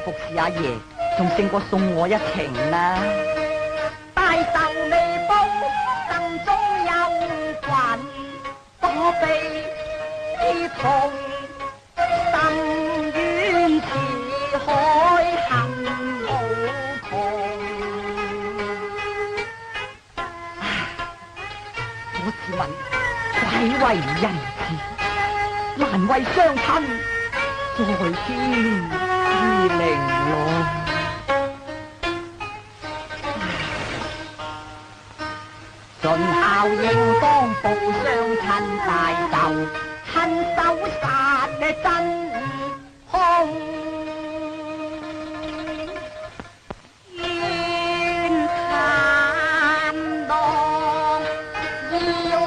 服侍阿爺，仲勝過送我一程啦。大仇未報，心中有恨，多悲痛，深淵似海，恨無窮。我自問貴為人子，難為雙親在天之靈咯。盡孝應當報雙親大仇，恨手殺嘅真兇。冤慘當要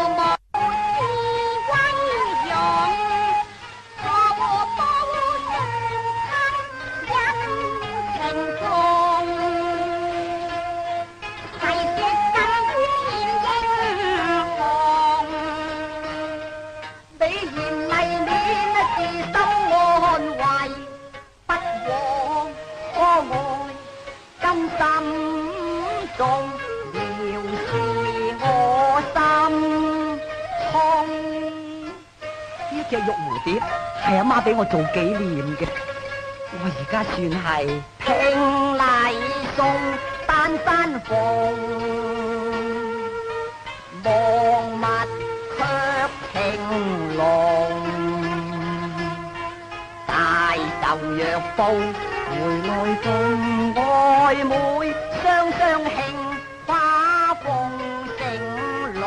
無是威勇，我和報雙親恩情重。誓說更冤欠英雄，比嫌未免自心安慰，不枉可愛今心中，要是我心痛。呢隻玉蝴蝶係阿媽俾我做紀念嘅，我而家算係聽禮送丹山鳳，望物卻情濃。大仇若報，回來共愛妹，雙雙慶花鳳成龍。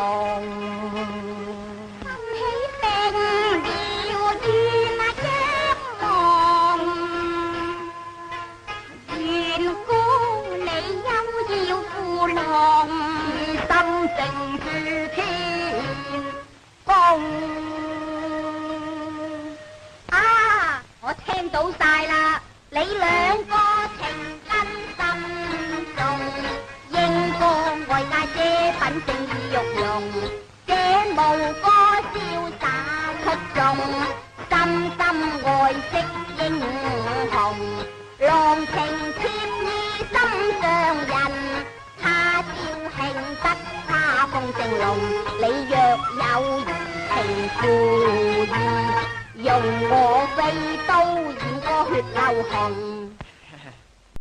喜定了與那將望，願姑你休要負lòng，心靜住天公。啊！我聽到晒啦，你兩個情根深重，應該愛家姐品性意玉容，這無歌瀟灑出眾，深深愛惜英雄，郎情妾意心上人，他朝慶得他風正濃，你若有情故意，容我飛刀染個血流紅。